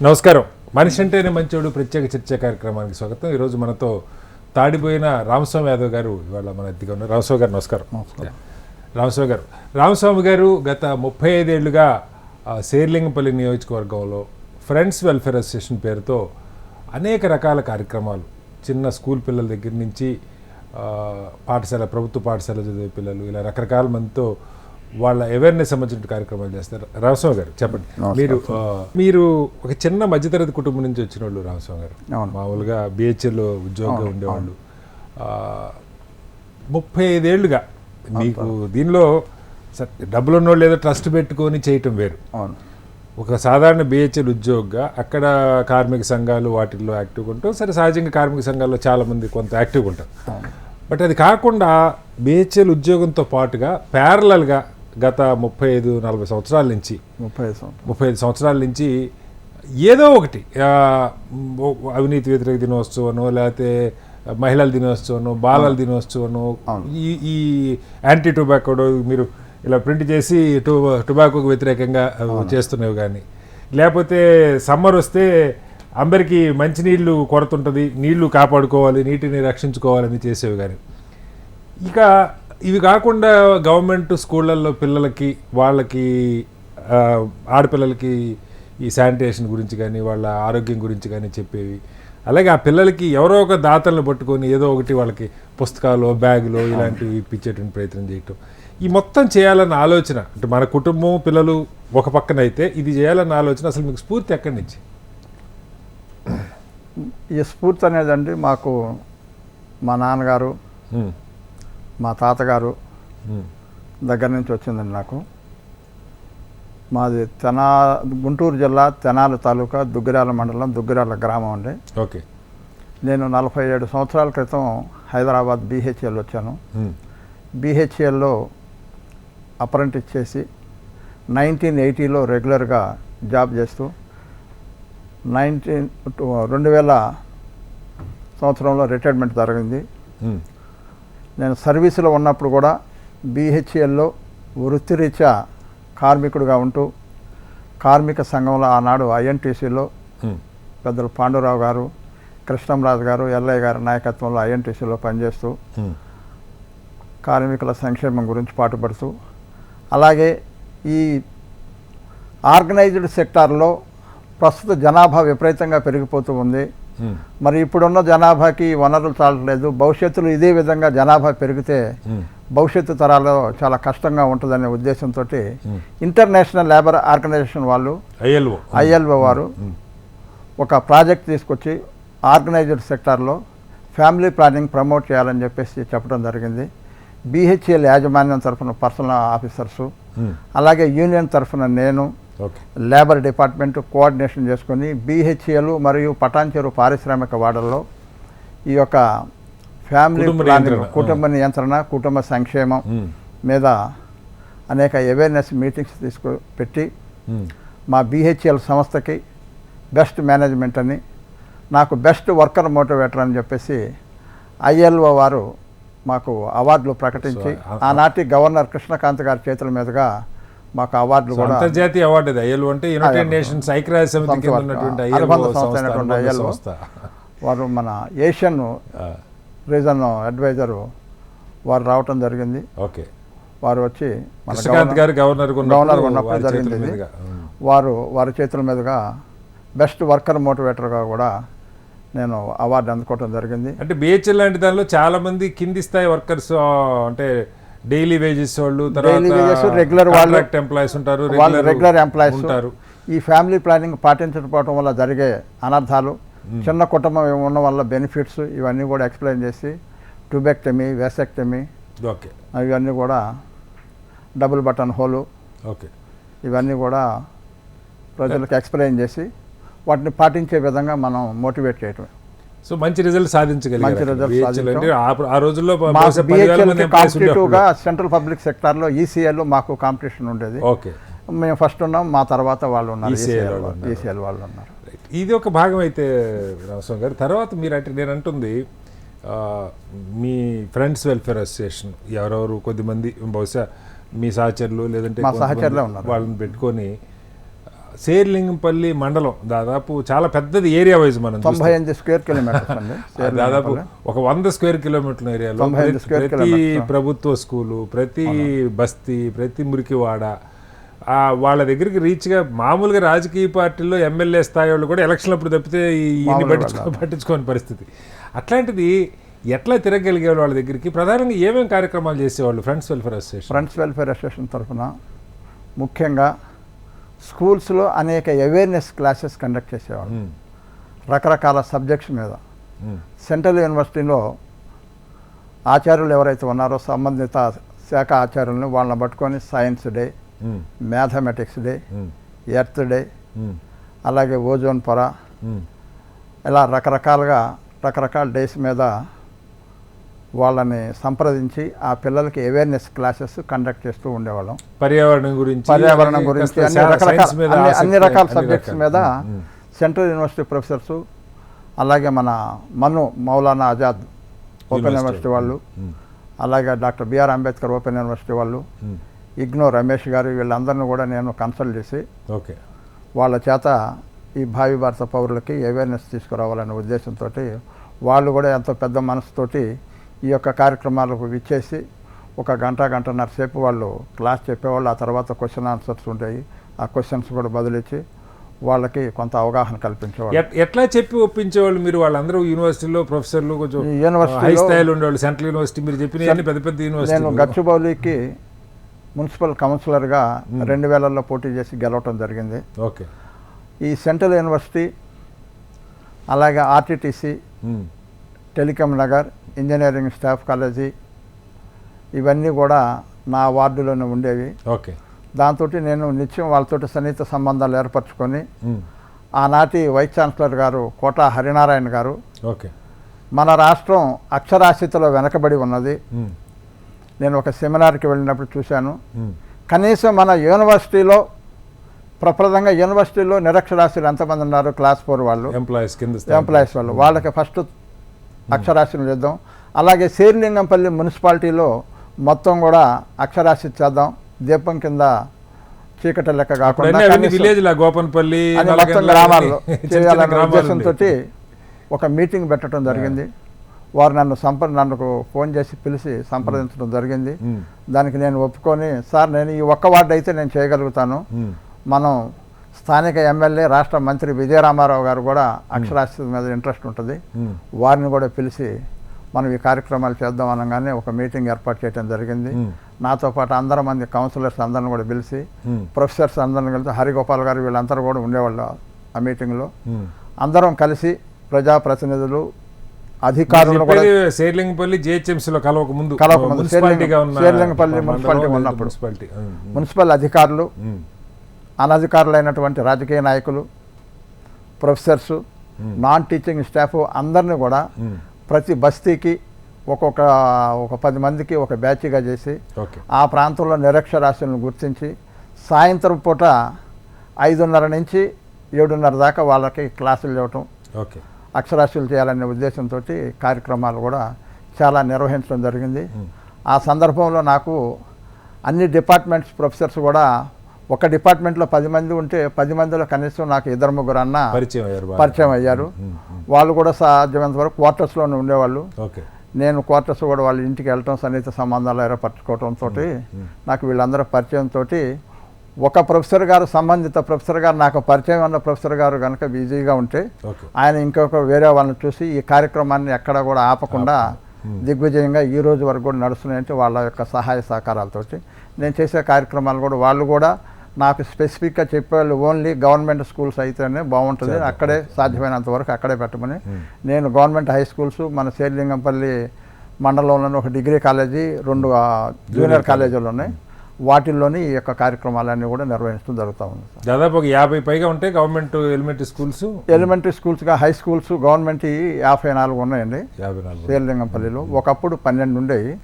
నమస్కారం. మనిషి అంటేనే మంచోడు ప్రత్యేక చర్చా కార్యక్రమానికి స్వాగతం. ఈరోజు మనతో తాడిపోయిన రామస్వామి యాదవ్ గారు ఇవాళ మన అతిథిగా ఉన్నారు. రామస్వామి గారు నమస్కారం. రామస్వామి గారు గత 35 ఏళ్లుగా శేర్లింగంపల్లి నియోజకవర్గంలో ఫ్రెండ్స్ వెల్ఫేర్ అసోసియేషన్ పేరుతో అనేక రకాల కార్యక్రమాలు, చిన్న స్కూల్ పిల్లల దగ్గర నుంచి పాఠశాల, ప్రభుత్వ పాఠశాల చదివే పిల్లలు, ఇలా రకరకాల మందితో వాళ్ళ అవేర్నెస్ సంబంధించిన కార్యక్రమాలు చేస్తారు. రామస్వామి గారు చెప్పండి, మీరు ఒక చిన్న మధ్యతరగతి కుటుంబం నుంచి వచ్చిన వాళ్ళు రామస్వామి గారు. మామూలుగా బిహెచ్ఎల్లో ఉద్యోగంగా ఉండేవాళ్ళు. 35 ఏళ్ళుగా మీకు దీనిలో డబ్బులు ఉన్నోళ్ళు ఏదో ట్రస్ట్ పెట్టుకొని చేయటం వేరు. ఒక సాధారణ బిహెచ్ఎల్ ఉద్యోగిగా అక్కడ కార్మిక సంఘాలు వాటిల్లో యాక్టివ్గా ఉంటాం. సరే, సహజంగా కార్మిక సంఘాల్లో చాలామంది కొంత యాక్టివ్గా ఉంటారు. బట్ అది కాకుండా బిహెచ్ఎల్ ఉద్యోగంతో పాటుగా ప్యారలల్గా గత 35-40 సంవత్సరాల నుంచి 35 సంవత్సరాల నుంచి ఏదో ఒకటి అవినీతి వ్యతిరేక దినోత్సవనో, లేకపోతే మహిళల దినోత్సవనో, బాలల దినోత్సవనో, ఈ యాంటీ టొబాకోడో మీరు ఇలా ప్రింట్ చేసి టొబాకోకు వ్యతిరేకంగా చేస్తున్నవి కానీ, లేకపోతే సమ్మర్ వస్తే అందరికీ మంచినీళ్ళు కొరత ఉంటుంది, నీళ్లు కాపాడుకోవాలి, నీటిని రక్షించుకోవాలని చేసేవి కానీ, ఇక ఇవి కాకుండా గవర్నమెంట్ స్కూళ్ళల్లో పిల్లలకి, వాళ్ళకి ఆడపిల్లలకి ఈ శానిటేషన్ గురించి కానీ, వాళ్ళ ఆరోగ్యం గురించి కానీ చెప్పేవి. అలాగే ఆ పిల్లలకి ఎవరో ఒక దాతలను పట్టుకొని ఏదో ఒకటి వాళ్ళకి పుస్తకాలు, బ్యాగులో ఇలాంటివి ఇప్పించేటువంటి ప్రయత్నం చేయటం, ఈ మొత్తం చేయాలన్న ఆలోచన, అంటే మన కుటుంబం, పిల్లలు ఒక పక్కన అయితే ఇది చేయాలన్న ఆలోచన అసలు మీకు స్ఫూర్తి ఎక్కడి నుంచి? ఈ స్ఫూర్తి అనేదండి మాకు మా నాన్నగారు, మా తాతగారు దగ్గర నుంచి వచ్చిందండి. నాకు మాది గుంటూరు జిల్లా తెనాలి తాలూకా దుగ్గిరాల మండలం, దుగ్గిరాల గ్రామం అండి. ఓకే. నేను 47 సంవత్సరాల క్రితం హైదరాబాద్ బిహెచ్ఎల్ వచ్చాను. బిహెచ్ఎల్లో అప్రెంటిస్ చేసి 1980లో రెగ్యులర్గా జాబ్ చేస్తూ 2000 సంవత్సరంలో రిటైర్మెంట్ జరిగింది. నేను సర్వీసులో ఉన్నప్పుడు కూడా బిహెచ్ఎల్లో వృత్తిరీత్యా కార్మికుడిగా ఉంటూ కార్మిక సంఘంలో ఆనాడు ఐఎన్టీసీలో పెద్దలు పాండురావు గారు, కృష్ణంరాజు గారు, ఎల్లయ్య గారి నాయకత్వంలో ఐఎన్టీసీలో పనిచేస్తూ కార్మికుల సంక్షేమం గురించి పాటుపడుతూ, అలాగే ఈ ఆర్గనైజ్డ్ సెక్టార్లో ప్రస్తుత జనాభా విపరీతంగా పెరిగిపోతూ ఉంది. మరి ఇప్పుడున్న జనాభాకి వనరులు చాలట్లేదు. భవిష్యత్తులో ఇదే విధంగా జనాభా పెరిగితే భవిష్యత్తు తరాల్లో చాలా కష్టంగా ఉంటుందనే ఉద్దేశంతో ఇంటర్నేషనల్ లేబర్ ఆర్గనైజేషన్ వాళ్ళు, ఐఎల్ఓ వారు ఒక ప్రాజెక్ట్ తీసుకొచ్చి ఆర్గనైజ్డ్ సెక్టార్లో ఫ్యామిలీ ప్లానింగ్ ప్రమోట్ చేయాలని చెప్పేసి చెప్పడం జరిగింది. బిహెచ్ఎల్ యాజమాన్యం తరఫున పర్సనల్ ఆఫీసర్సు, అలాగే యూనియన్ తరఫున నేను, లేబర్ డిపార్ట్మెంట్ కోఆర్డినేషన్ చేసుకొని బిహెచ్ఎల్ మరియు పటాన్చెరు పారిశ్రామిక వాడల్లో ఈ యొక్క ఫ్యామిలీ ప్లానింగ్, కుటుంబ నియంత్రణ, కుటుంబ సంక్షేమం మీద అనేక అవేర్నెస్ మీటింగ్స్ పెట్టి మా బిహెచ్ఎల్ సంస్థకి బెస్ట్ మేనేజ్మెంట్ అని, నాకు బెస్ట్ వర్కర్ మోటివేటర్ అని చెప్పేసి ఐఎల్ఓ వారు మాకు అవార్డులు ప్రకటించి, ఆనాటి గవర్నర్ కృష్ణకాంత్ గారి చేతుల మీదుగా మాకు అవార్డులు కూడా, అంతర్జాతీయ అవార్డు అది. ఐఎల్ఓ అంటే యునైటెడ్ నేషన్స్ ఐక్యరాజ్య సమితి కింద ఉన్నటువంటి ఐఎల్ఓ వారు మన ఏషియన్ రీజన్ అడ్వైజరు వారు రావటం జరిగింది. ఓకే. వారు వచ్చి గవర్నర్ ఉన్నప్పుడు జరిగింది. వారి చేతుల మీదుగా బెస్ట్ వర్కర్ మోటివేటర్గా కూడా నేను అవార్డు అందుకోవటం జరిగింది. అంటే బిహెచ్ఎల్ లాంటి దానిలో చాలా మంది కింది స్థాయి వర్కర్స్, అంటే డైలీ వేజెస్ వాళ్ళు, రెగ్యులర్ వాళ్ళు, ఎంప్లాయీస్ ఉంటారు, రెగ్యులర్ ఎంప్లాయీస్ ఉంటారు. ఈ ఫ్యామిలీ ప్లానింగ్ పాటించకపోవడం వల్ల జరిగే అనర్థాలు, చిన్న కుటుంబం ఉన్న వల్ల బెనిఫిట్స్, ఇవన్నీ కూడా ఎక్స్ప్లెయిన్ చేసి, ట్యూబెక్టమీ, వెసెక్టమీ, ఇవన్నీ కూడా డబుల్ బటన్ హోలు, ఇవన్నీ కూడా ప్రజలకు ఎక్స్ప్లెయిన్ చేసి వాటిని పాటించే విధంగా మనం మోటివేట్ చేయటం. సో మంచి రిజల్ట్ సాధించగలిగారు. ఆ రోజుల్లో కాంపిటేటివ్గా సెంట్రల్ పబ్లిక్ సెక్టార్లో ఈసీఎల్లో మాకు కాంపిటీషన్ ఉండేది. మేము ఫస్ట్ ఉన్నాం, మా తర్వాత వాళ్ళు ఉన్నారు, ఈసీఎల్ వాళ్ళు ఉన్నారు. ఇది ఒక భాగం అయితే రామస్వామి గారు. తర్వాత మీరు అంటే నేను అంటుంది మీ ఫ్రెండ్స్ వెల్ఫేర్ అసోసియేషన్ ఎవరెవరు కొద్దిమంది బహుశా మీ సహచరులు లేదంటే మా సహచరులే ఉన్నారు, వాళ్ళని పెట్టుకొని శేర్లింగంపల్లి మండలం దాదాపు చాలా పెద్దది ఏరియా వైజ్ మనం 98 స్క్వేర్ కిలోమీటర్స్ అండి. దాదాపు ఒక 100 స్క్వేర్ కిలోమీటర్ల ఏరియాలో ప్రతి ప్రభుత్వ స్కూలు, ప్రతి బస్తీ, ప్రతి మురికివాడ వాళ్ళ దగ్గరికి రీచ్గా మామూలుగా రాజకీయ పార్టీల్లో ఎమ్మెల్యే స్థాయి వాళ్ళు కూడా ఎలక్షన్ అప్పుడు తప్పితే ఇన్ని పట్టించుకోని పరిస్థితి. అట్లాంటిది ఎట్లా తిరగలిగేవాళ్ళు వాళ్ళ దగ్గరికి? ప్రధానంగా ఏమేమి కార్యక్రమాలు చేసేవాళ్ళు ఫ్రెండ్స్ వెల్ఫేర్ అసోసియేషన్ తరఫున? ముఖ్యంగా స్కూల్స్లో అనేక అవేర్నెస్ క్లాసెస్ కండక్ట్ చేసేవాళ్ళు రకరకాల సబ్జెక్ట్స్ మీద. సెంట్రల్ యూనివర్సిటీలో ఆచార్యులు ఎవరైతే ఉన్నారో సంబంధిత శాఖ ఆచార్యులను వాళ్ళని పట్టుకొని science day, mathematics day, earth day, అలాగే ఓజోన్ పొర, ఇలా రకరకాల డేస్ మీద వాళ్ళని సంప్రదించి ఆ పిల్లలకి అవేర్నెస్ క్లాసెస్ కండక్ట్ చేస్తూ ఉండేవాళ్ళం. పర్యావరణం గురించి అన్ని రకాల సబ్జెక్ట్స్ మీద సెంట్రల్ యూనివర్సిటీ ప్రొఫెసర్సు, అలాగే మన మౌలానా ఆజాద్ ఓపెన్ యూనివర్సిటీ వాళ్ళు, అలాగే doctor BR Ambedkar open university వాళ్ళు, ఇగ్నో రమేష్ గారు, వీళ్ళందరినీ కూడా నేను కన్సల్ట్ చేసి వాళ్ళ చేత ఈ భావి భారత పౌరులకి అవేర్నెస్ తీసుకురావాలనే ఉద్దేశంతో వాళ్ళు కూడా ఎంతో పెద్ద మనసుతోటి ఈ యొక్క కార్యక్రమాలకు విచ్చేసి ఒక గంటన్నర సేపు వాళ్ళు క్లాస్ చెప్పేవాళ్ళు. ఆ తర్వాత క్వశ్చన్ ఆన్సర్స్ ఉంటాయి, ఆ క్వశ్చన్స్ కూడా బదులిచ్చి వాళ్ళకి కొంత అవగాహన కల్పించేవాళ్ళు. ఎట్లా చెప్పి ఒప్పించేవాళ్ళు మీరు? వాళ్ళందరూ యూనివర్సిటీలో ప్రొఫెసర్లు, కొంచెం హై స్థాయిలో ఉండేవాళ్ళు. సెంట్రల్ యూనివర్సిటీ మీరు చెప్పిన పెద్ద యూనివర్సిటీ. నేను గచ్చిబౌలికి మున్సిపల్ కౌన్సిలర్గా 2000లో పోటీ చేసి గెలవటం జరిగింది. ఓకే. ఈ సెంట్రల్ యూనివర్సిటీ, అలాగే ఆర్టీటీసీ, telecom Nagar, engineering staff college, ఇవన్నీ కూడా నా వార్డులోనే ఉండేవి. ఓకే. దాంతో నేను నిత్యం వాళ్ళతో సన్నిహిత సంబంధాలు ఏర్పరచుకొని ఆనాటి వైస్ ఛాన్సలర్ గారు కోట హరినారాయణ గారు, ఓకే, మన రాష్ట్రం అక్షరాస్యతలో వెనకబడి ఉన్నది, నేను ఒక సెమినార్కి వెళ్ళినప్పుడు చూశాను, కనీసం మన యూనివర్సిటీలో ప్రప్రదంగా యూనివర్సిటీలో నిరక్షరాస్యులు ఎంతమంది ఉన్నారు, క్లాస్ 4 వాళ్ళు, ఎంప్లాయీస్ వాళ్ళు, వాళ్ళకి ఫస్ట్ అక్షరాస్యులు చేద్దాం. అలాగే శేర్లింగంపల్లి మున్సిపాలిటీలో మొత్తం కూడా అక్షరాస్యత చేద్దాం, దీపం కింద చీకటి లెక్క కాకుండా మొత్తం గ్రామాల్లో చేయాలనే ఉద్దేశంతో ఒక మీటింగ్ పెట్టడం జరిగింది. వారు నన్ను ఫోన్ చేసి పిలిచి సంప్రదించడం జరిగింది. దానికి నేను ఒప్పుకొని, సార్ నేను ఈ ఒక్క వార్డు అయితే నేను చేయగలుగుతాను, మనం స్థానిక ఎమ్మెల్యే రాష్ట్ర మంత్రి విజయరామారావు గారు కూడా అక్షరాస్యత మీద ఇంట్రెస్ట్ ఉంటుంది, వారిని కూడా పిలిచి మనం ఈ కార్యక్రమాలు చేద్దాం అనగానే ఒక మీటింగ్ ఏర్పాటు చేయడం జరిగింది. నాతో పాటు 100 మంది కౌన్సిలర్స్ అందరిని కూడా పిలిచి, ప్రొఫెసర్స్ అందరిని కలిసి, హరిగోపాల్ గారు వీళ్ళందరూ కూడా ఉండేవాళ్ళు ఆ మీటింగ్లో. అందరం కలిసి ప్రజాప్రతినిధులు, అధికారులు కూడా శేర్లింగంపల్లి జిహెచ్ఎంసీలో కలవకముందు శేర్లింగంపల్లి మున్సిపాలిటీ ఉన్నప్పుడు మున్సిపల్ అధికారులు, అనధికారులైనటువంటి రాజకీయ నాయకులు, ప్రొఫెసర్సు, నాన్ టీచింగ్ స్టాఫ్ అందరినీ కూడా ప్రతి బస్తీకి ఒక 10 మందికి ఒక బ్యాచ్గా చేసి ఆ ప్రాంతంలో నిరక్షరాస్యులను గుర్తించి సాయంత్రం పూట 5:30 నుంచి 7:30 దాకా వాళ్ళకి క్లాసులు ఇవ్వటం, అక్షరాస్యులు చేయాలనే ఉద్దేశంతో కార్యక్రమాలు కూడా చాలా నిర్వహించడం జరిగింది. ఆ సందర్భంలో నాకు అన్ని డిపార్ట్మెంట్స్ ప్రొఫెసర్స్ కూడా, ఒక డిపార్ట్మెంట్లో 10 మంది ఉంటే 10 మందిలో కనీసం నాకు 2-3 అన్న పరిచయం అయ్యారు. వాళ్ళు కూడా సాధ్యమైనంత వరకు క్వార్టర్స్లోనే ఉండేవాళ్ళు. నేను క్వార్టర్స్ కూడా వాళ్ళ ఇంటికి వెళ్ళటం, సన్నిహిత సంబంధాలు ఏర్పరచుకోవడంతో నాకు వీళ్ళందరూ పరిచయంతో ఒక ప్రొఫెసర్ గారు, సంబంధిత ప్రొఫెసర్ గారు, నాకు పరిచయం ఉన్న ప్రొఫెసర్ గారు కనుక బిజీగా ఉంటే ఆయన ఇంకొక వేరే వాళ్ళని చూసి ఈ కార్యక్రమాన్ని ఎక్కడ కూడా ఆపకుండా దిగ్విజయంగా ఈ రోజు వరకు కూడా నడుస్తున్నాయంటే వాళ్ళ యొక్క సహాయ సహకారాలతోటి నేను చేసే కార్యక్రమాలు కూడా వాళ్ళు కూడా నాకు స్పెసిఫిక్గా చెప్పేవాళ్ళు, ఓన్లీ గవర్నమెంట్ స్కూల్స్ అయితేనే బాగుంటుంది, అక్కడే సాధ్యమైనంత వరకు అక్కడే పెట్టమని. నేను గవర్నమెంట్ హై స్కూల్స్, మన శేర్లింగంపల్లి మండలంలోని ఒక డిగ్రీ కాలేజీ, 2 జూనియర్ కాలేజీలు ఉన్నాయి, వాటిల్లోని ఈ యొక్క కార్యక్రమాలన్నీ కూడా నిర్వహించడం జరుగుతూ ఉంది. దాదాపు 50 పైగా ఉంటాయి గవర్నమెంట్ ఎలిమెంటరీ స్కూల్స్గా. హై స్కూల్స్ గవర్నమెంట్ 54 ఉన్నాయండి శేర్లింగంపల్లిలో. ఒకప్పుడు 12 ఉండేవి.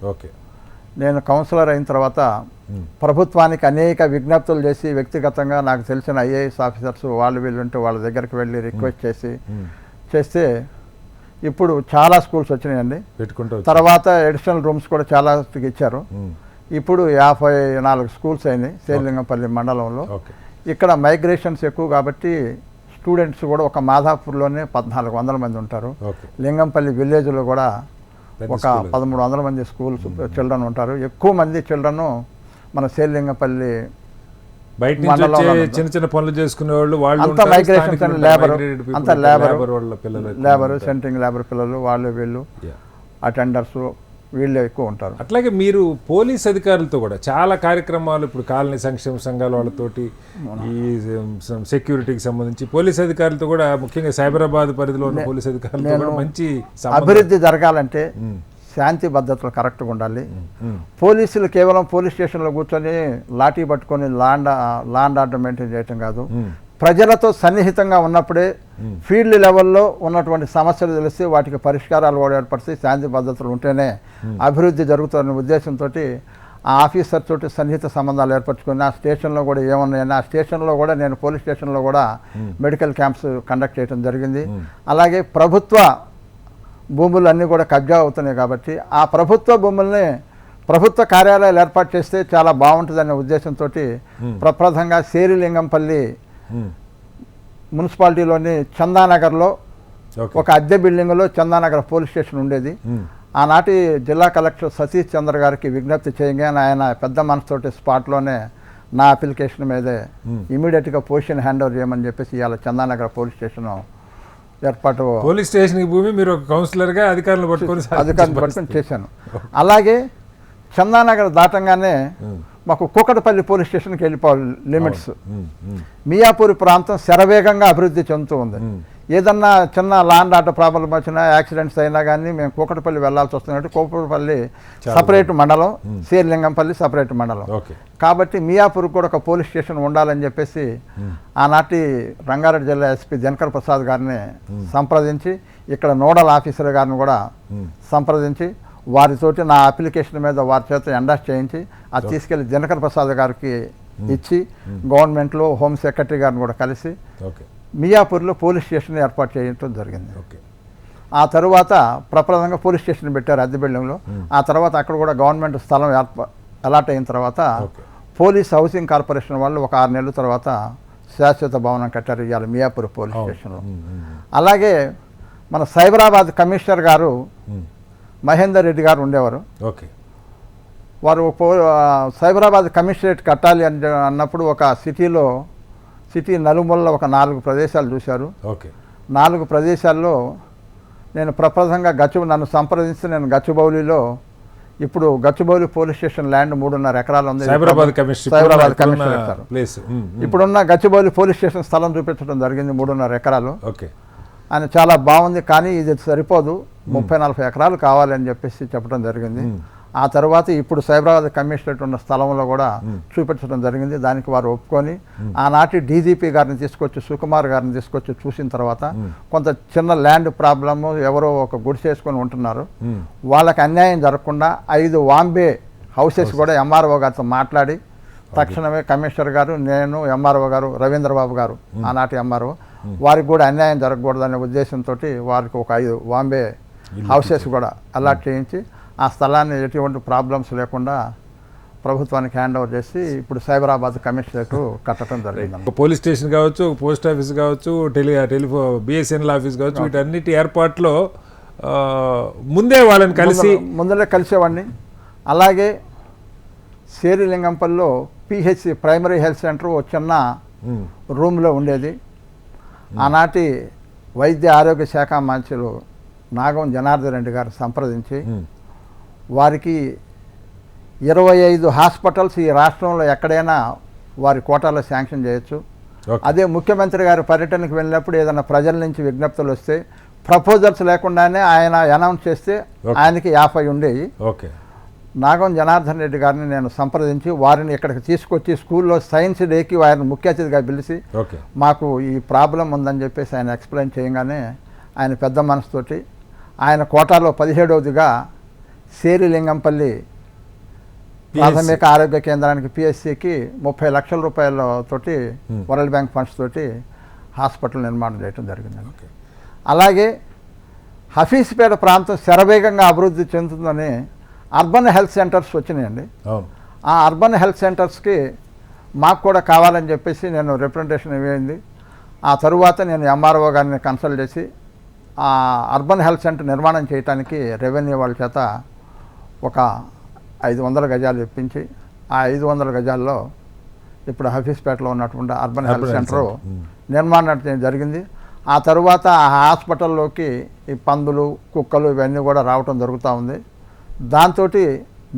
నేను కౌన్సిలర్ అయిన తర్వాత ప్రభుత్వానికి అనేక విజ్ఞప్తులు చేసి, వ్యక్తిగతంగా నాకు తెలిసిన ఐఏఎస్ ఆఫీసర్స్ వాళ్ళు వీళ్ళు ఉంటే వాళ్ళ దగ్గరికి వెళ్ళి రిక్వెస్ట్ చేస్తే ఇప్పుడు చాలా స్కూల్స్ వచ్చినాయండి. తర్వాత అడిషనల్ రూమ్స్ కూడా చాలా ఇచ్చారు. ఇప్పుడు 54 స్కూల్స్ అయినాయి శేర్లింగంపల్లి మండలంలో. ఇక్కడ మైగ్రేషన్స్ ఎక్కువ కాబట్టి స్టూడెంట్స్ కూడా ఒక మాధాపూర్లోనే 1400 మంది ఉంటారు. ఓకే. లింగంపల్లి విలేజ్లో కూడా పెద్ద ఒక స్కూల్ అది. 1300 మంది స్కూల్స్ చిల్డ్రన్ ఉంటారు. ఎక్కువ మంది చిల్డ్రన్ మన లింగంపల్లి బయట నుంచి మండలంలో వచ్చే ఉంటుంది. చిన్న చిన్న పనులు చేసుకునే వాళ్ళు వాళ్ళు అంతా ఉంటారు, మైగ్రేషన్ స్థానికులు ఉంటారు, లేబర్ migrated people అంతా ఉంటారు, లేబర్ లేబర్ వాళ్ళ పిల్లలు ఎక్కువ లేబర్ ఉంటారు. సెంట్రింగ్ లేబర్ పిల్లలు వాళ్ళు వీళ్ళు Yeah. అటెండర్స్ వీళ్ళే ఎక్కువ ఉంటారు. అట్లాగే మీరు పోలీస్ అధికారులతో కూడా చాలా కార్యక్రమాలు ఇప్పుడు కాలనీ సంక్షేమ సంఘాల వాళ్ళతోటి ఈ సెక్యూరిటీకి సంబంధించి పోలీస్ అధికారులతో కూడా ముఖ్యంగా సైబరాబాద్ పరిధిలో ఉన్న పోలీస్ అధికారులతో కూడా మంచి అభివృద్ధి జరగాలంటే శాంతి భద్రతలు కరెక్ట్గా ఉండాలి. పోలీసులు కేవలం పోలీస్ స్టేషన్లో కూర్చొని లాఠీ పట్టుకొని లాండ్ ఆర్డర్ మెయింటైన్ చేయటం కాదు, ప్రజలతో సన్నిహితంగా ఉన్నప్పుడే ఫీల్డ్ లెవెల్లో ఉన్నటువంటి సమస్యలు తెలిసి వాటికి పరిష్కారాలు కూడా ఏర్పరిచి శాంతి భద్రతలు ఉంటేనే అభివృద్ధి జరుగుతున్న ఉద్దేశంతో ఆ ఆఫీసర్ తోటి సన్నిహిత సంబంధాలు ఏర్పరచుకొని ఆ స్టేషన్లో కూడా ఏమున్నాయని ఆ స్టేషన్లో కూడా నేను పోలీస్ స్టేషన్లో కూడా మెడికల్ క్యాంప్స్ కండక్ట్ చేయడం జరిగింది. అలాగే ప్రభుత్వ భూములు అన్నీ కూడా కబ్జా అవుతున్నాయి కాబట్టి ఆ ప్రభుత్వ భూముల్ని ప్రభుత్వ కార్యాలయాలు ఏర్పాటు చేస్తే చాలా బాగుంటుందనే ఉద్దేశంతో ప్రప్రథంగా లింగంపల్లి మున్సిపాలిటీలోని చందానగర్లో ఒక అద్దె బిల్డింగ్లో చందానగర్ పోలీస్ స్టేషన్ ఉండేది. ఆనాటి జిల్లా కలెక్టర్ సతీష్ చంద్ర గారికి విజ్ఞప్తి చేయగానే ఆయన పెద్ద మనసుతోటి స్పాట్లోనే నా అప్లికేషన్ మీదే ఇమీడియట్గా పొజిషన్ హ్యాండ్ ఓవర్ చేయమని చెప్పేసి ఇవాళ చందానగర్ పోలీస్ స్టేషన్ ఏర్పాటు పోలీస్ స్టేషన్ భూమి మీరు ఒక కౌన్సిలర్గా అధికారులు పట్టుకొని చేశాను. అలాగే చందానగర్ దాటంగానే మాకు కూకటపల్లి పోలీస్ స్టేషన్కి వెళ్ళిపోవాలి లిమిట్స్. మియాపూర్ ప్రాంతం శరవేగంగా అభివృద్ధి చెందుతూ ఉంది. ఏదన్నా చిన్న లాండ్ ఆర్డర్ ప్రాబ్లం వచ్చినా యాక్సిడెంట్స్ అయినా కానీ మేము కూకటపల్లి వెళ్లాల్సి వస్తుంది. కూకటపల్లి సపరేట్ మండలం, లింగంపల్లి సపరేట్ మండలం కాబట్టి మియాపూర్ కూడా ఒక పోలీస్ స్టేషన్ ఉండాలని చెప్పేసి ఆనాటి రంగారెడ్డి జిల్లా ఎస్పీ దినకర్ ప్రసాద్ గారిని సంప్రదించి ఇక్కడ నోడల్ ఆఫీసర్ గారిని కూడా సంప్రదించి వారితోటి నా అప్లికేషన్ మీద వారి చేత ఎండాస్ చేయించి అది తీసుకెళ్లి దినకర్ ప్రసాద్ గారికి ఇచ్చి గవర్నమెంట్లో హోమ్ సెక్రటరీ గారిని కూడా కలిసి మియాపూర్లో పోలీస్ స్టేషన్ ఏర్పాటు చేయడం జరిగింది. ఆ తరువాత ప్రప్రదంగా పోలీస్ స్టేషన్ పెట్టారు అద్దె బిల్డింగ్లో. ఆ తర్వాత అక్కడ కూడా గవర్నమెంట్ స్థలం అలాట్ అయిన తర్వాత పోలీస్ హౌసింగ్ కార్పొరేషన్ వాళ్ళు ఒక 6 నెలల తర్వాత శాశ్వత భవనం కట్టారు ఇవాళ మియాపూర్ పోలీస్ స్టేషన్లో. అలాగే మన సైబరాబాద్ కమిషనర్ గారు మహేందర్ రెడ్డి గారు ఉండేవారు. వారు సైబరాబాద్ కమిషనరేట్ కట్టాలి అన్నప్పుడు ఒక సిటీ నలుమూలలో ఒక 4 ప్రదేశాలు చూశారు. 4 ప్రదేశాల్లో నేను ప్రప్రథంగా నన్ను సంప్రదిస్తే నేను గచ్చిబౌలిలో ఇప్పుడు గచ్చిబౌలి పోలీస్ స్టేషన్ ల్యాండ్ 3.5 ఎకరాలు ఉంది. సైబరాబాద్ కమిషనర్ ఇప్పుడున్న గచ్చిబౌలి పోలీస్ స్టేషన్ స్థలం చూపించడం జరిగింది 3.5 ఎకరాలు. ఆయన చాలా బాగుంది కానీ ఇది సరిపోదు 30-40 ఎకరాలు కావాలని చెప్పేసి చెప్పడం జరిగింది. ఆ తర్వాత ఇప్పుడు సైబరాబాద్ కమిషనరేట్ ఉన్న స్థలంలో కూడా చూపించడం జరిగింది. దానికి వారు ఒప్పుకొని ఆనాటి డీజీపీ గారిని తీసుకొచ్చి సుకుమార్ గారిని తీసుకొచ్చి చూసిన తర్వాత కొంత చిన్న ల్యాండ్ ప్రాబ్లము ఎవరో ఒక గుడిసేసుకొని ఉంటున్నారు, వాళ్ళకి అన్యాయం జరగకుండా 5 వాంబే హౌసెస్ కూడా ఎంఆర్ఓ గారితో మాట్లాడి తక్షణమే కమిషనర్ గారు, నేను, ఎంఆర్ఓ గారు, రవీంద్రబాబు గారు ఆనాటి ఎంఆర్ఓ వారికి కూడా అన్యాయం జరగకూడదనే ఉద్దేశంతో వారికి ఒక 5 వాంబే హౌసెస్ కూడా అలాట్ చేయించి ఆ స్థలాన్ని ఎటువంటి ప్రాబ్లమ్స్ లేకుండా ప్రభుత్వానికి హ్యాండ్ ఓవర్ చేసి ఇప్పుడు సైబరాబాద్ కమిషనరేట్ కట్టడం జరిగింది. పోలీస్ స్టేషన్ కావచ్చు, పోస్ట్ ఆఫీస్ కావచ్చు, బిఎస్ఎన్ఎల్ ఆఫీస్ కావచ్చు, వీటన్నిటి ఏర్పాట్లో ముందరే కలిసేవాడిని. అలాగే లింగంపల్లిలో పిహెచ్సి ప్రైమరీ హెల్త్ సెంటర్ ఒక చిన్న రూమ్లో ఉండేది. ఆనాటి వైద్య ఆరోగ్య శాఖ మంత్రులు నాగం జనార్దన్ రెడ్డి గారు సంప్రదించి వారికి 25 హాస్పిటల్స్ ఈ రాష్ట్రంలో ఎక్కడైనా వారి కోటాలో శాంక్షన్ చేయొచ్చు. అదే ముఖ్యమంత్రి గారు పర్యటనకు వెళ్ళినప్పుడు ఏదైనా ప్రజల నుంచి విజ్ఞప్తులు వస్తే ప్రపోజల్స్ లేకుండానే ఆయన అనౌన్స్ చేస్తే ఆయనకి 50 ఉండేవి. నాగం జనార్దన్ రెడ్డి గారిని నేను సంప్రదించి వారిని ఇక్కడికి తీసుకొచ్చి స్కూల్లో సైన్స్ డేకి వారిని ముఖ్య అతిథిగా పిలిచి మాకు ఈ ప్రాబ్లం ఉందని చెప్పేసి ఆయన ఎక్స్ప్లెయిన్ చేయగానే ఆయన పెద్ద మనసుతోటి ఆయన కోటాలో 17వదిగా లింగంపల్లి ప్రాథమిక ఆరోగ్య కేంద్రానికి పిఎస్సికి 30 లక్షల రూపాయలతోటి వరల్డ్ బ్యాంక్ ఫండ్స్ తోటి హాస్పిటల్ నిర్మాణం చేయడం జరిగింది. అలాగే హఫీజ్పేట ప్రాంతం శరవేగంగా అభివృద్ధి చెందుతుందని అర్బన్ హెల్త్ సెంటర్స్ వచ్చినాయండి. ఆ అర్బన్ హెల్త్ సెంటర్స్కి మాకు కూడా కావాలని చెప్పేసి నేను రిప్రజెంటేషన్ ఇవ్వండి. ఆ తరువాత నేను ఎంఆర్ఓ గారిని కన్సల్ట్ చేసి ఆ అర్బన్ హెల్త్ సెంటర్ నిర్మాణం చేయడానికి రెవెన్యూ వాళ్ళ చేత ఒక 500 గజాలు ఇప్పించి ఆ 500 గజాల్లో ఇప్పుడు హఫీజ్పేటలో ఉన్నటువంటి అర్బన్ హెల్త్ సెంటరు నిర్మాణం జరిగింది. ఆ తరువాత ఆ హాస్పిటల్లోకి ఈ పందులు, కుక్కలు ఇవన్నీ కూడా రావటం జరుగుతూ ఉంది. దాంతో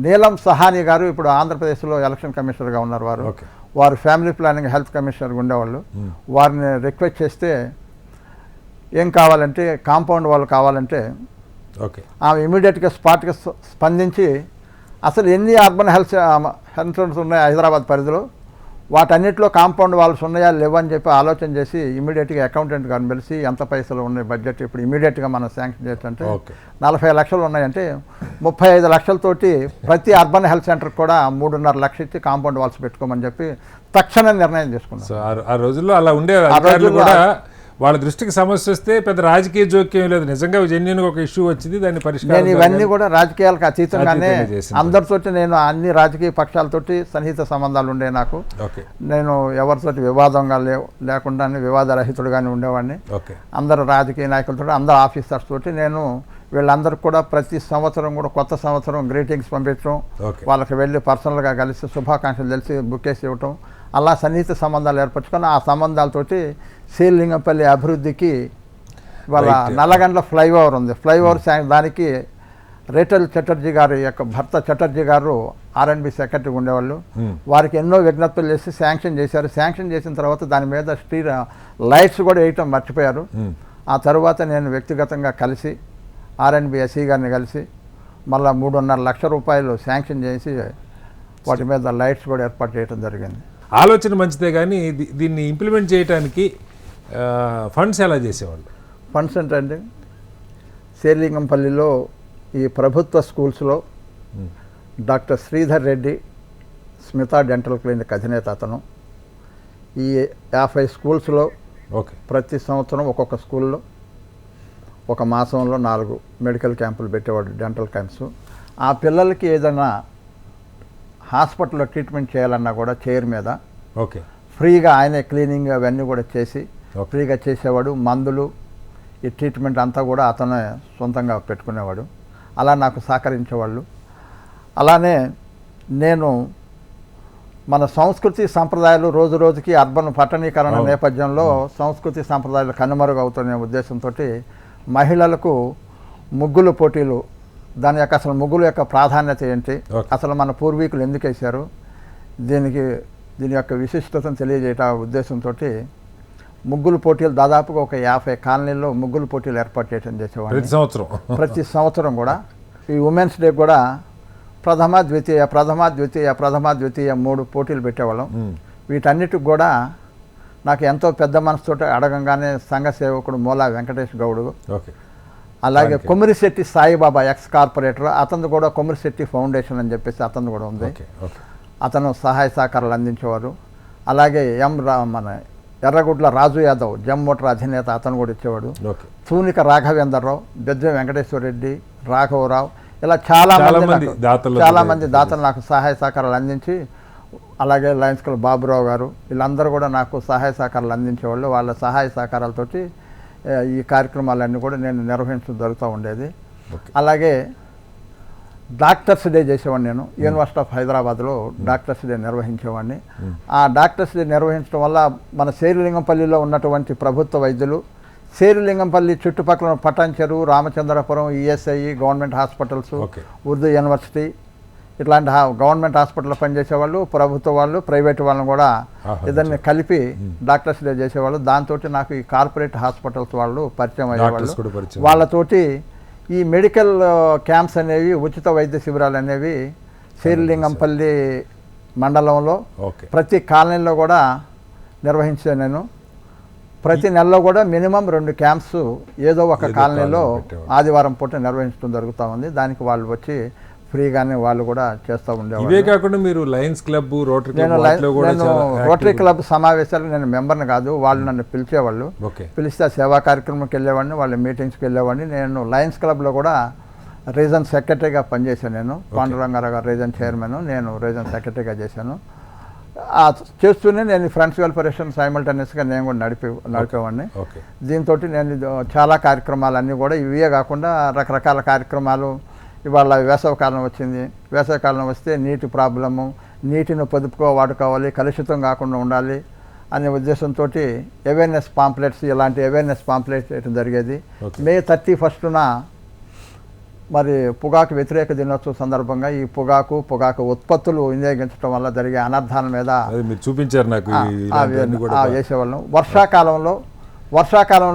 నీలం సహాని గారు ఇప్పుడు ఆంధ్రప్రదేశ్లో ఎలక్షన్ కమిషనర్గా ఉన్నారు. వారు ఫ్యామిలీ ప్లానింగ్ హెల్త్ కమిషనర్గా ఉండేవాళ్ళు. వారిని రిక్వెస్ట్ చేస్తే ఏం కావాలంటే కాంపౌండ్ వాళ్ళు కావాలంటే ఆమె ఇమీడియట్గా స్పాట్గా స్పందించి అసలు ఎన్ని అర్బన్ హెల్త్ సెంటర్స్ ఉన్నాయి హైదరాబాద్ పరిధిలో, వాటన్నిటిలో కాంపౌండ్ వాల్స్ ఉన్నాయా లేవని చెప్పి ఆలోచన చేసి ఇమీడియట్గా అకౌంటెంట్ గారిని పిలిచి ఎంత పైసలు ఉన్నాయి బడ్జెట్ ఇప్పుడు ఇమీడియట్గా మనం శాంక్షన్ చేస్తుంటే 40 లక్షలు ఉన్నాయంటే 35 లక్షలతోటి ప్రతి అర్బన్ హెల్త్ సెంటర్కి కూడా 3.5 లక్షలు ఇచ్చి కాంపౌండ్ వాల్స్ పెట్టుకోమని చెప్పి తక్షణ నిర్ణయం తీసుకున్నాం. ఆ రోజుల్లో అలా ఉండే కూడా వాళ్ళ దృష్టికి సమస్య వస్తే పెద్ద రాజకీయ జోక్యం లేదు, నిజంగా జెన్యూన్గా ఒక ఇష్యూ వచ్చింది, దాన్ని పరిష్కారం. నేను ఇవన్నీ కూడా రాజకీయాలకు అతీతంగానే అందరితోటి నేను అన్ని రాజకీయ పక్షాలతోటి సన్నిహిత సంబంధాలు ఉండే నాకు. నేను ఎవరితోటి వివాదంగా లేకుండా వివాదరహితుడుగానే ఉండేవాడిని. అందరు రాజకీయ నాయకులతో, అందరు ఆఫీసర్స్ తోటి నేను వీళ్ళందరికీ కూడా ప్రతి సంవత్సరం కూడా కొత్త సంవత్సరం గ్రీటింగ్స్ పంపించడం, వాళ్ళకి వెళ్ళి పర్సనల్గా కలిసి శుభాకాంక్షలు తెలిసి బుకేసి ఇవ్వటం, అలా సన్నిహిత సంబంధాలు ఏర్పరచుకొని ఆ సంబంధాలతోటి శ్రీలింగంపల్లి అభివృద్ధికి వాళ్ళ నల్లగండ్ల ఫ్లైఓవర్ ఉంది. ఫ్లైఓవర్ దానికి రేటల్ చటర్జీ గారి యొక్క భర్త చటర్జీ గారు R&B సెక్రటరీ ఉండేవాళ్ళు. వారికి ఎన్నో విజ్ఞప్తులు చేసి శాంక్షన్ చేశారు. శాంక్షన్ చేసిన తర్వాత దాని మీద లైట్స్ కూడా వేయటం మర్చిపోయారు. ఆ తర్వాత నేను వ్యక్తిగతంగా కలిసి R&B ఎస్సీ గారిని కలిసి మళ్ళీ 3.5 లక్షల రూపాయలు శాంక్షన్ చేసి వాటి మీద లైట్స్ కూడా ఏర్పాటు చేయడం జరిగింది. ఆలోచన మంచిదే, కానీ దీన్ని ఇంప్లిమెంట్ చేయడానికి ఫండ్స్ ఎలా చేసేవాళ్ళు? ఫండ్స్ ఏంటంటే శ్రీలింగంపల్లిలో ఈ ప్రభుత్వ స్కూల్స్లో doctor Sridhar Reddy Smita dental clinic అధినేత అతను. ఈ 50 స్కూల్స్లో ప్రతి సంవత్సరం ఒక్కొక్క స్కూల్లో ఒక మాసంలో 4 మెడికల్ క్యాంపులు పెట్టేవాడు, డెంటల్ క్యాంప్స్. ఆ పిల్లలకి ఏదైనా హాస్పిటల్లో ట్రీట్మెంట్ చేయాలన్నా కూడా చైర్ మీద ఫ్రీగా ఆయనే క్లీనింగ్ అవన్నీ కూడా చేసి ఫ్రీగా చేసేవాడు. మందులు, ఈ ట్రీట్మెంట్ అంతా కూడా అతనే సొంతంగా పెట్టుకునేవాడు. అలా నాకు సహకరించేవాళ్ళు. అలానే నేను మన సంస్కృతి సంప్రదాయాలు రోజు రోజుకి అర్బన్ పట్టణీకరణ నేపథ్యంలో సంస్కృతి సంప్రదాయాలు కనుమరుగవుతున్న ఉద్దేశంతో మహిళలకు ముగ్గులు పోటీలు, దాని యొక్క అసలు ముగ్గుల యొక్క ప్రాధాన్యత ఏంటి, అసలు మన పూర్వీకులు ఎందుకు వేశారు, దీని యొక్క విశిష్టతను తెలియజేయట ఉద్దేశంతో ముగ్గులు పోటీలు దాదాపుగా ఒక 50 కాలనీల్లో ముగ్గులు పోటీలు ఏర్పాటు చేయడం చేసేవాళ్ళు ప్రతి సంవత్సరం కూడా. ఈ ఉమెన్స్ డే కూడా ప్రథమ ద్వితీయ 3 పోటీలు పెట్టేవాళ్ళం. వీటన్నిటికి కూడా నాకు ఎంతో పెద్ద మనసుతో అడగంగానే సంఘ సేవకుడు మూలా వెంకటేష్ గౌడు, అలాగే కొమిరిశెట్టి సాయిబాబా ఎక్స్ కార్పొరేటర్, అతను కూడా కొమిరిశెట్టి ఫౌండేషన్ అని చెప్పేసి అతను కూడా ఉంది, అతను సహాయ సహకారాలు అందించేవారు. అలాగే మన ఎర్రగుడ్ల రాజు యాదవ్ జమ్ మోటార్ అధినేత, అతను కూడా ఇచ్చేవాడు. తూనిక రాఘవేంద్రరావు, బెద్ద వెంకటేశ్వర రెడ్డి, రాఘవరావు, ఇలా చాలామంది దాతలు నాకు సహాయ సహకారాలు అందించి, అలాగే లయన్స్ క్లబ్ బాబురావు గారు, వీళ్ళందరూ కూడా నాకు సహాయ సహకారాలు అందించేవాళ్ళు. వాళ్ళ సహాయ సహకారాలతోటి ఈ కార్యక్రమాలన్నీ కూడా నేను నిర్వహించడం జరుగుతూ ఉండేది. అలాగే డాక్టర్స్ డే చేసేవాడిని. నేను యూనివర్సిటీ ఆఫ్ హైదరాబాద్లో డాక్టర్స్ డే నిర్వహించేవాడిని. ఆ డాక్టర్స్ డే నిర్వహించడం వల్ల మన శ్రీలింగంపల్లిలో ఉన్నటువంటి ప్రభుత్వ వైద్యులు, శ్రీలింగంపల్లి చుట్టుపక్కల Patancheru, Ramachandrapuram, ESI government hospitals, Urdu university, ఇట్లాంటి గవర్నమెంట్ హాస్పిటల్లో పనిచేసేవాళ్ళు, ప్రభుత్వ వాళ్ళు, ప్రైవేట్ వాళ్ళని కూడా ఇద్దరిని కలిపి డాక్టర్స్ డే చేసేవాళ్ళు. దాంతో నాకు ఈ కార్పొరేట్ హాస్పిటల్స్ వాళ్ళు పరిచయం అయ్యేవాళ్ళు. వాళ్ళతోటి ఈ మెడికల్ క్యాంప్స్ అనేవి, ఉచిత వైద్య శిబిరాలు అనేవి శ్రీలింగంపల్లి మండలంలో ప్రతి కాలనీలో కూడా నిర్వహించాను. నేను ప్రతి నెలలో కూడా మినిమం 2 క్యాంప్స్ ఏదో ఒక కాలనీలో ఆదివారం పూట నిర్వహించడం జరుగుతూ ఉంది. దానికి వాళ్ళు వచ్చి ఫ్రీగానే వాళ్ళు కూడా చేస్తూ ఉండేవాళ్ళు. ఇవే కాకుండా మీరు లయన్స్ క్లబ్, రోటరీ క్లబ్ సమావేశాలకు నేను మెంబర్ని కాదు, వాళ్ళు నన్ను పిలిచేవాళ్ళు. పిలిస్తే సేవా కార్యక్రమంకి వెళ్ళేవాడిని, వాళ్ళ మీటింగ్స్కి వెళ్ళేవాడిని. నేను లయన్స్ క్లబ్లో కూడా రీజన్ సెక్రటరీగా పనిచేశాను. నేను పాండురంగారావు గారు రీజన్ చైర్మన్, నేను రీజన్ సెక్రటరీగా చేశాను. చేస్తూనే నేను ఫ్రెండ్స్ వెల్ఫేర్ సైమల్టేనియస్గా నేను కూడా నడిపేవాడిని. ఓకే. దీంతో నేను చాలా కార్యక్రమాలన్నీ కూడా ఇవే కాకుండా రకరకాల కార్యక్రమాలు. ఇవాళ వేసవికాలం వచ్చింది, వేసవికాలం వస్తే నీటి ప్రాబ్లము, నీటిని పొదుపుగా వాడుకోవాలి, కలుషితం కాకుండా ఉండాలి అనే ఉద్దేశంతో అవేర్నెస్ పాంప్లెట్స్, ఇలాంటి అవేర్నెస్ పాంప్లెట్స్ చేయడం జరిగేది. మే 31న మరి పొగాకు వ్యతిరేక దినోత్సవం సందర్భంగా ఈ పొగాకు ఉత్పత్తులు వినియోగించడం వల్ల జరిగే అనర్థాల మీద మీరు చూపించారు నాకు వేసేవాళ్ళం. వర్షాకాలంలో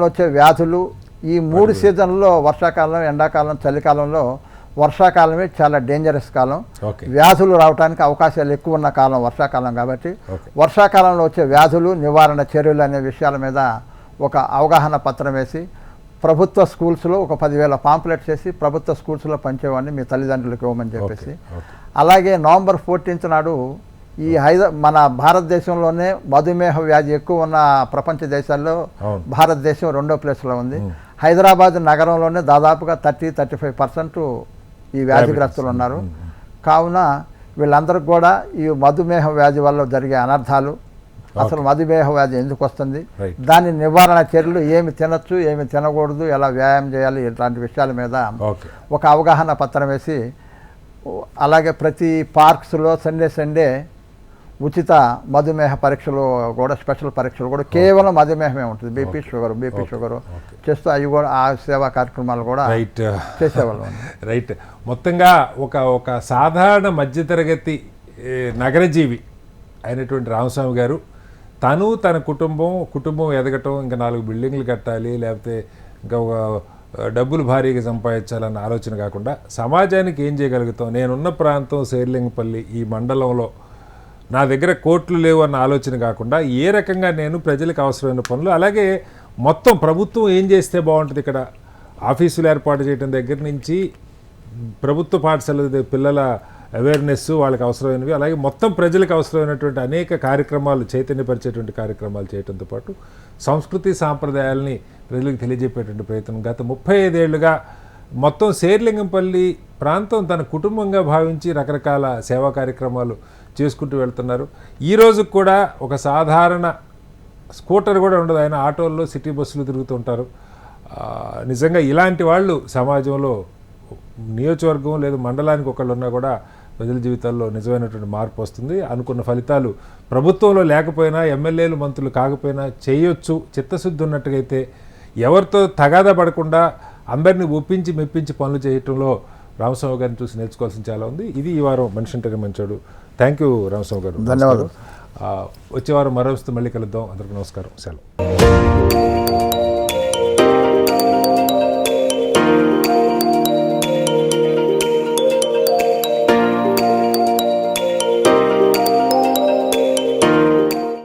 వచ్చే వ్యాధులు, ఈ 3 సీజన్లలో వర్షాకాలం, ఎండాకాలం, చలికాలంలో వర్షాకాలమే చాలా డేంజరస్ కాలం. వ్యాధులు రావడానికి అవకాశాలు ఎక్కువ ఉన్న కాలం వర్షాకాలం కాబట్టి వర్షాకాలంలో వచ్చే వ్యాధులు నివారణ చర్యలు అనే విషయాల మీద ఒక అవగాహన పత్రం వేసి ప్రభుత్వ స్కూల్స్లో ఒక 10,000 పాంప్లెట్స్ వేసి ప్రభుత్వ స్కూల్స్లో పంచేవాడిని మీ తల్లిదండ్రులకు ఇవ్వమని చెప్పేసి. అలాగే నవంబర్ 14 నాడు ఈ మన భారతదేశంలోనే మధుమేహ వ్యాధి ఎక్కువ ఉన్న ప్రపంచ దేశాల్లో భారతదేశం 2వ ప్లేస్లో ఉంది. హైదరాబాద్ నగరంలోనే దాదాపుగా 30-35% ఈ వ్యాధిగ్రస్తులు ఉన్నారు. కావున వీళ్ళందరికీ కూడా ఈ మధుమేహ వ్యాధి వల్ల జరిగే అనర్థాలు, అసలు మధుమేహ వ్యాధి ఎందుకు వస్తుంది, దాని నివారణ చర్యలు, ఏమి తినచ్చు ఏమి తినకూడదు, ఎలా వ్యాయామం చేయాలి, ఇట్లాంటి విషయాల మీద ఒక అవగాహన పత్రం వేసి, అలాగే ప్రతి పార్క్స్లో సండే ఉచిత మధుమేహ పరీక్షలు కూడా, స్పెషల్ పరీక్షలు కూడా కేవలం మధుమేహమే ఉంటుంది. బీపీ షుగర్ చేస్తూ అవి కూడా ఆ సేవా కార్యక్రమాలు కూడా చేసేవాళ్ళం. రైట్. మొత్తంగా ఒక సాధారణ మధ్యతరగతి నగరజీవి అయినటువంటి రామస్వామి గారు తన కుటుంబం ఎదగటం, ఇంకా 4 బిల్డింగ్లు కట్టాలి, లేకపోతే ఇంకా డబ్బులు భారీగా సంపాదించాలన్న ఆలోచన కాకుండా సమాజానికి ఏం చేయగలుగుతాం, నేనున్న ప్రాంతం శేర్లింగపల్లి ఈ మండలంలో నా దగ్గర కోట్లు లేవు అన్న ఆలోచన కాకుండా ఏ రకంగా నేను ప్రజలకు అవసరమైన పనులు, అలాగే మొత్తం ప్రభుత్వం ఏం చేస్తే బాగుంటుంది, ఇక్కడ ఆఫీసులు ఏర్పాటు చేయడం దగ్గర నుంచి ప్రభుత్వ పాఠశాల పిల్లల అవేర్నెస్, వాళ్ళకి అవసరమైనవి, అలాగే మొత్తం ప్రజలకు అవసరమైనటువంటి అనేక కార్యక్రమాలు, చైతన్యపరిచేటువంటి కార్యక్రమాలు చేయడంతో పాటు సంస్కృతి సాంప్రదాయాలని ప్రజలకు తెలియజెప్పేటువంటి ప్రయత్నం గత 35 ఏళ్లుగా మొత్తం శేర్లింగంపల్లి ప్రాంతం తన కుటుంబంగా భావించి రకరకాల సేవా కార్యక్రమాలు చేసుకుంటూ వెళ్తున్నారు. ఈరోజు కూడా ఒక సాధారణ స్కూటర్ కూడా ఉండదు, ఆయన ఆటోల్లో సిటీ బస్సులు తిరుగుతుంటారు. నిజంగా ఇలాంటి వాళ్ళు సమాజంలో నియోజకవర్గం లేదా మండలానికి ఒకళ్ళు ఉన్నా కూడా ప్రజల జీవితాల్లో నిజమైనటువంటి మార్పు వస్తుంది. అనుకున్న ఫలితాలు ప్రభుత్వంలో లేకపోయినా, ఎమ్మెల్యేలు మంత్రులు కాకపోయినా చేయొచ్చు. చిత్తశుద్ధి ఉన్నట్టుగైతే ఎవరితో తగాదా పడకుండా అందరినీ ఒప్పించి మెప్పించి పనులు చేయటంలో రామస్వామి గారిని చూసి నేర్చుకోవాల్సిన చాలా ఉంది. ఇది ఈ వారం మనిషి అంటేనే మంచోడు. థ్యాంక్ యూ రామస్వామి గారు. ధన్యవాదాలు. వచ్చే వారం మరో మళ్ళీ కలుద్దాం. అందరికీ నమస్కారం. సెలవు.